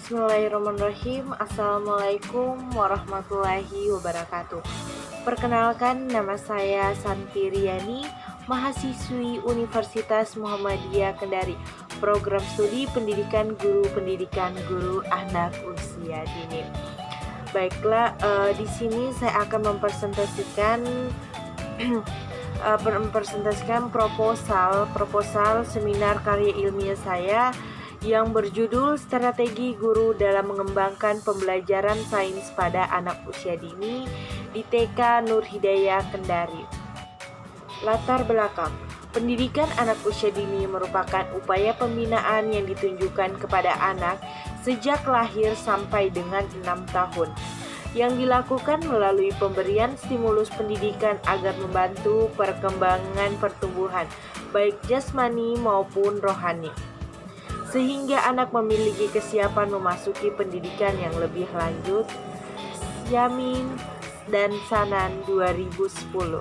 Bismillahirrahmanirrahim. Assalamualaikum warahmatullahi wabarakatuh. Perkenalkan, nama saya Santi Riani, mahasiswi Universitas Muhammadiyah Kendari, program studi pendidikan guru anak usia dini. Baiklah, di sini saya akan mempresentasikan proposal seminar karya ilmiah saya yang berjudul Strategi Guru dalam Mengembangkan Pembelajaran Sains pada Anak Usia Dini di TK Nur Hidayah Kendari. Latar belakang: pendidikan anak usia dini merupakan upaya pembinaan yang ditunjukkan kepada anak sejak lahir sampai dengan 6 tahun, yang dilakukan melalui pemberian stimulus pendidikan agar membantu perkembangan pertumbuhan, baik jasmani maupun rohani, sehingga anak memiliki kesiapan memasuki pendidikan yang lebih lanjut. Yamin dan Sanan 2010.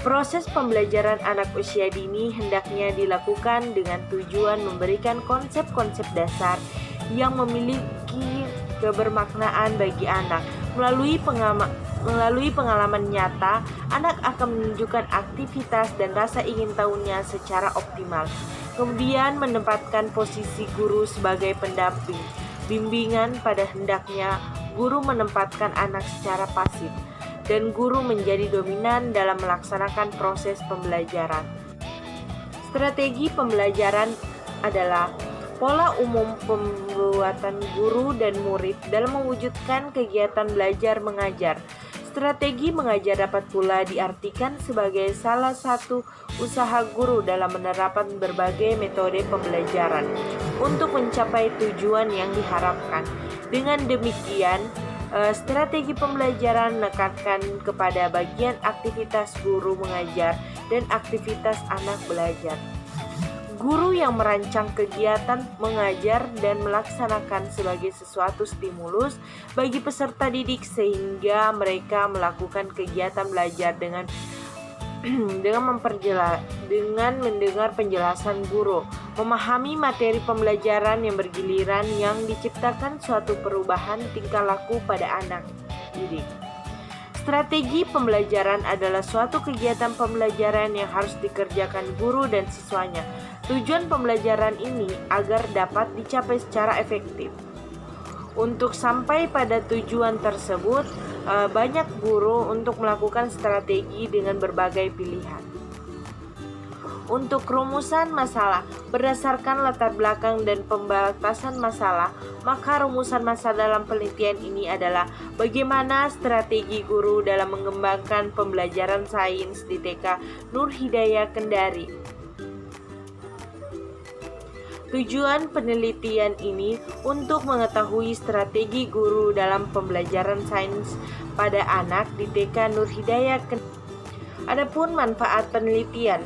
Proses pembelajaran anak usia dini hendaknya dilakukan dengan tujuan memberikan konsep-konsep dasar yang memiliki kebermaknaan bagi anak. Melalui pengalaman nyata, anak akan menunjukkan aktivitas dan rasa ingin tahunya secara optimal. Kemudian menempatkan posisi guru sebagai pendamping. Bimbingan pada hendaknya guru menempatkan anak secara pasif, dan guru menjadi dominan dalam melaksanakan proses pembelajaran. Strategi pembelajaran adalah pola umum pembuatan guru dan murid dalam mewujudkan kegiatan belajar mengajar. Strategi mengajar dapat pula diartikan sebagai salah satu usaha guru dalam menerapkan berbagai metode pembelajaran untuk mencapai tujuan yang diharapkan. Dengan demikian, strategi pembelajaran menekankan kepada bagian aktivitas guru mengajar dan aktivitas anak belajar. Guru yang merancang kegiatan mengajar dan melaksanakan sebagai sesuatu stimulus bagi peserta didik sehingga mereka melakukan kegiatan belajar dengan mendengar penjelasan guru, memahami materi pembelajaran yang bergiliran yang diciptakan suatu perubahan tingkah laku pada anak didik. Strategi pembelajaran adalah suatu kegiatan pembelajaran yang harus dikerjakan guru dan siswanya. Tujuan pembelajaran ini agar dapat dicapai secara efektif. Untuk sampai pada tujuan tersebut, banyak guru untuk melakukan strategi dengan berbagai pilihan. Untuk rumusan masalah, berdasarkan latar belakang dan pembatasan masalah, maka rumusan masalah dalam penelitian ini adalah bagaimana strategi guru dalam mengembangkan pembelajaran sains di TK Nur Hidayah Kendari. Tujuan penelitian ini untuk mengetahui strategi guru dalam pembelajaran sains pada anak di TK Nur Hidayah Kendari. Adapun manfaat penelitian.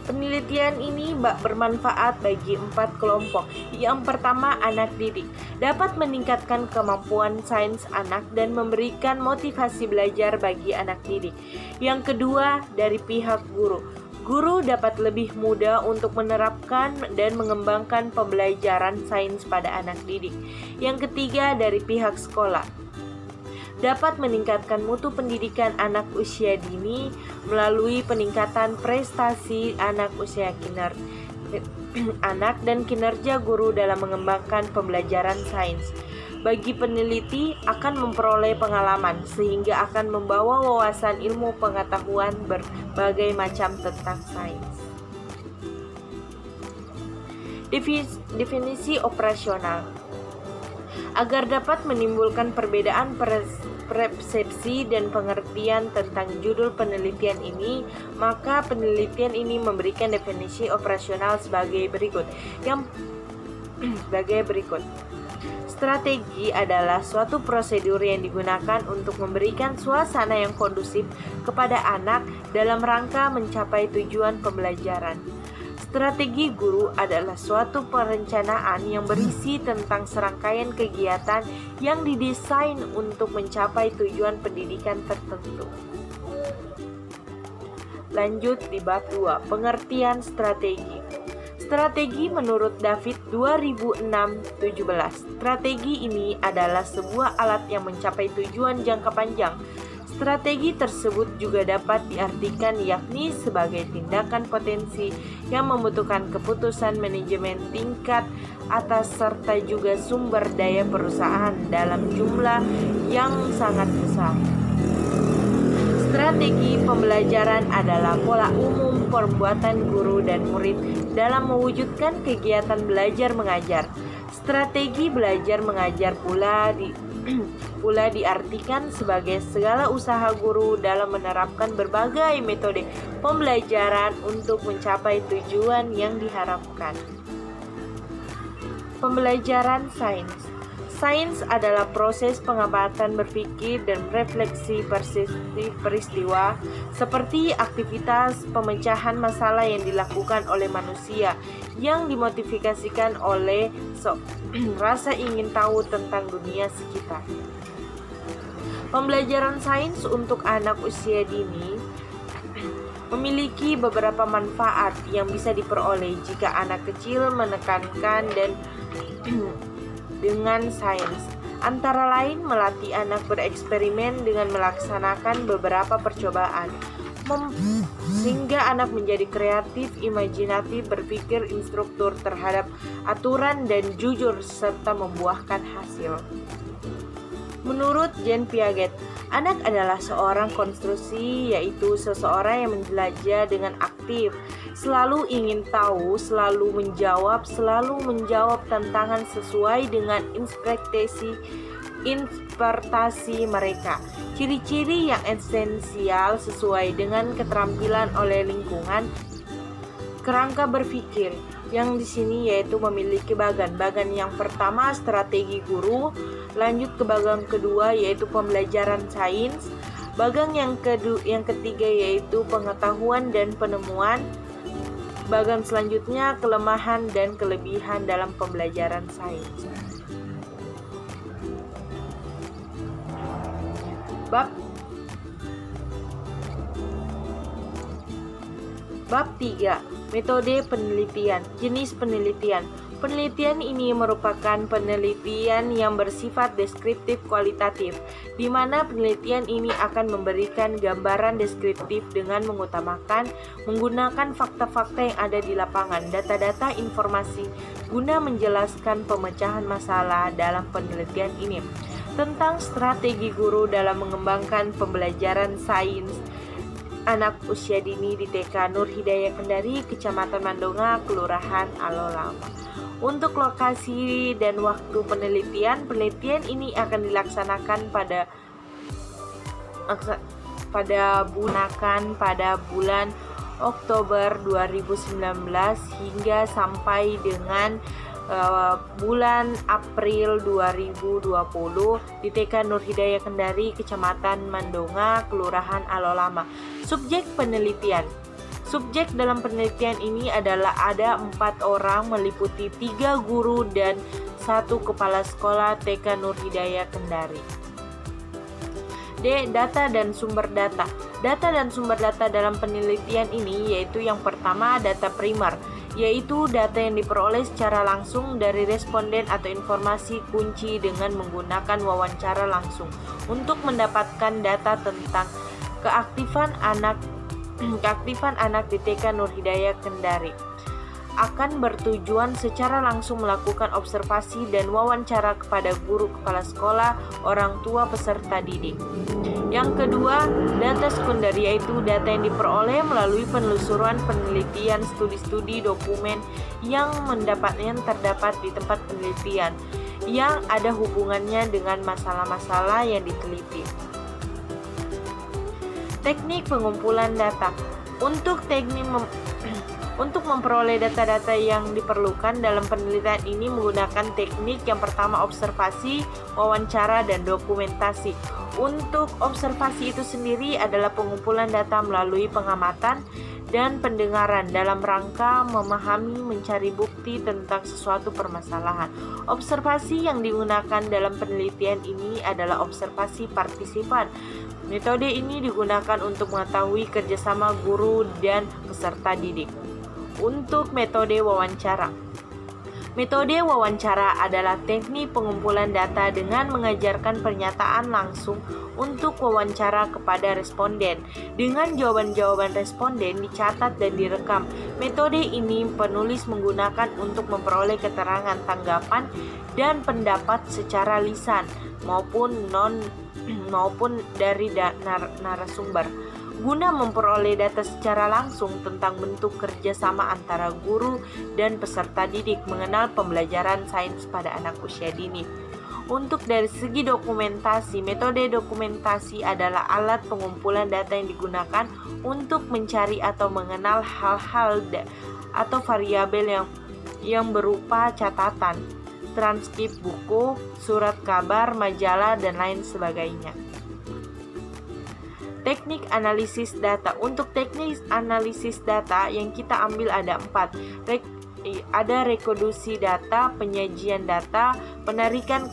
Penelitian ini bermanfaat bagi 4 kelompok. Yang pertama, anak didik dapat meningkatkan kemampuan sains anak dan memberikan motivasi belajar bagi anak didik. Yang kedua, dari pihak guru. Guru dapat lebih mudah untuk menerapkan dan mengembangkan pembelajaran sains pada anak didik. Yang ketiga, dari pihak sekolah. Dapat meningkatkan mutu pendidikan anak usia dini melalui peningkatan prestasi anak dan kinerja guru dalam mengembangkan pembelajaran sains. Bagi peneliti akan memperoleh pengalaman sehingga akan membawa wawasan ilmu pengetahuan berbagai macam tentang sains. Definisi operasional. Agar dapat menimbulkan perbedaan persepsi dan pengertian tentang judul penelitian ini, maka penelitian ini memberikan definisi operasional sebagai berikut. Strategi adalah suatu prosedur yang digunakan untuk memberikan suasana yang kondusif kepada anak dalam rangka mencapai tujuan pembelajaran. Strategi guru adalah suatu perencanaan yang berisi tentang serangkaian kegiatan yang didesain untuk mencapai tujuan pendidikan tertentu. Lanjut di bab 2, pengertian strategi. Strategi menurut David 2006-17. Strategi ini adalah sebuah alat yang mencapai tujuan jangka panjang. Strategi tersebut juga dapat diartikan yakni sebagai tindakan potensi yang membutuhkan keputusan manajemen tingkat atas serta juga sumber daya perusahaan dalam jumlah yang sangat besar. Strategi pembelajaran adalah pola umum perbuatan guru dan murid dalam mewujudkan kegiatan belajar mengajar. Strategi belajar mengajar pula diartikan sebagai segala usaha guru dalam menerapkan berbagai metode pembelajaran untuk mencapai tujuan yang diharapkan. Pembelajaran sains. Sains adalah proses pengamatan berpikir dan refleksi peristiwa seperti aktivitas pemecahan masalah yang dilakukan oleh manusia yang dimotivasikan oleh rasa ingin tahu tentang dunia sekitar. Pembelajaran sains untuk anak usia dini memiliki beberapa manfaat yang bisa diperoleh jika anak kecil menekankan dan dengan sains, antara lain melatih anak bereksperimen dengan melaksanakan beberapa percobaan, sehingga anak menjadi kreatif, imajinatif, berpikir instruktur terhadap aturan dan jujur serta membuahkan hasil. Menurut Jean Piaget, anak adalah seorang konstruksi, yaitu seseorang yang menjelajah dengan aktif, selalu ingin tahu, selalu menjawab tantangan sesuai dengan interpretasi mereka. Ciri-ciri yang esensial sesuai dengan keterampilan oleh lingkungan. Kerangka berpikir yang di sini yaitu memiliki bagan yang pertama strategi guru, lanjut ke bagan kedua yaitu pembelajaran sains, bagan yang ketiga yaitu pengetahuan dan penemuan, bagan selanjutnya kelemahan dan kelebihan dalam pembelajaran sains. Bab 3. Metode penelitian. Jenis penelitian. Penelitian ini merupakan penelitian yang bersifat deskriptif kualitatif, di mana penelitian ini akan memberikan gambaran deskriptif dengan menggunakan fakta-fakta yang ada di lapangan, data-data informasi, guna menjelaskan pemecahan masalah dalam penelitian ini. Tentang strategi guru dalam mengembangkan pembelajaran sains anak usia dini di TK Nur Hidayah Kendari, Kecamatan Mandonga, Kelurahan Alolama. Untuk lokasi dan waktu penelitian ini akan dilaksanakan pada bulan Oktober 2019 hingga sampai dengan bulan April 2020 di TK Nur Hidayah Kendari, Kecamatan Mandonga, Kelurahan Alolama. Subjek penelitian. Subjek dalam penelitian ini adalah ada 4 orang meliputi 3 guru dan 1 kepala sekolah TK Nur Hidayah Kendari. D. Data dan sumber data. Data dan sumber data dalam penelitian ini yaitu yang pertama data primer, yaitu data yang diperoleh secara langsung dari responden atau informasi kunci dengan menggunakan wawancara langsung untuk mendapatkan data tentang keaktifan anak di TK Nur Hidayah Kendari. Akan bertujuan secara langsung melakukan observasi dan wawancara kepada guru, kepala sekolah, orang tua, peserta didik. Yang kedua, data sekunder, yaitu data yang diperoleh melalui penelusuran penelitian, studi-studi, dokumen yang terdapat di tempat penelitian yang ada hubungannya dengan masalah-masalah yang diteliti. Teknik pengumpulan data. Untuk memperoleh data-data yang diperlukan dalam penelitian ini menggunakan teknik yang pertama observasi, wawancara, dan dokumentasi. Untuk observasi itu sendiri adalah pengumpulan data melalui pengamatan dan pendengaran dalam rangka memahami, mencari bukti tentang sesuatu permasalahan. Observasi yang digunakan dalam penelitian ini adalah observasi partisipan. Metode ini digunakan untuk mengetahui kerjasama guru dan peserta didik. Untuk metode wawancara. Metode wawancara adalah teknik pengumpulan data dengan mengajarkan pernyataan langsung untuk wawancara kepada responden. Dengan jawaban-jawaban responden dicatat dan direkam. Metode ini penulis menggunakan untuk memperoleh keterangan, tanggapan, dan pendapat secara lisan maupun dari narasumber. Guna memperoleh data secara langsung tentang bentuk kerjasama antara guru dan peserta didik mengenal pembelajaran sains pada anak usia dini. Untuk dari segi dokumentasi, metode dokumentasi adalah alat pengumpulan data yang digunakan untuk mencari atau mengenal hal-hal atau variabel yang berupa catatan, transkrip buku, surat kabar, majalah, dan lain sebagainya. Teknik analisis data. Untuk teknik analisis data yang kita ambil ada 4. Ada reproduksi data, penyajian data, penarikan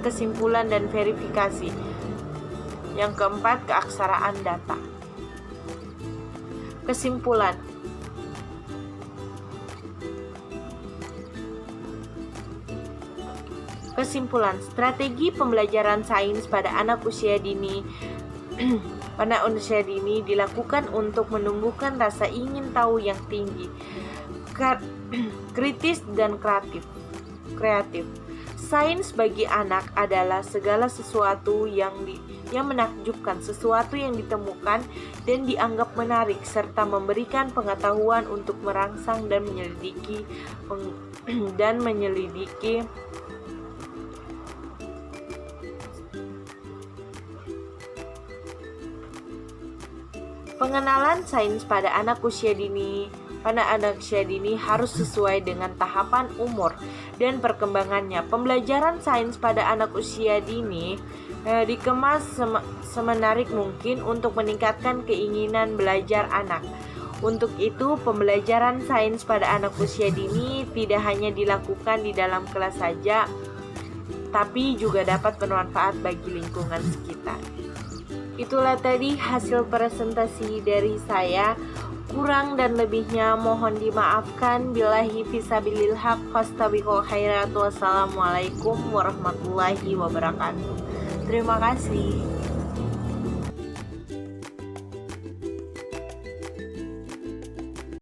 kesimpulan dan verifikasi. Yang keempat, keaksaraan data. Kesimpulan. Strategi pembelajaran sains pada anak usia dini dilakukan untuk menumbuhkan rasa ingin tahu yang tinggi, kritis dan kreatif. Sains bagi anak adalah segala sesuatu yang menakjubkan, sesuatu yang ditemukan dan dianggap menarik, serta memberikan pengetahuan untuk merangsang dan menyelidiki pengenalan sains pada anak usia dini harus sesuai dengan tahapan umur dan perkembangannya. Pembelajaran sains pada anak usia dini dikemas semenarik mungkin untuk meningkatkan keinginan belajar anak. Untuk itu, pembelajaran sains pada anak usia dini tidak hanya dilakukan di dalam kelas saja, tapi juga dapat bermanfaat bagi lingkungan sekitar. Itulah tadi hasil presentasi dari saya. Kurang dan lebihnya mohon dimaafkan. Billahi fisabilil haq, fastabiqul khairat. Wassalamualaikum warahmatullahi wabarakatuh. Terima kasih.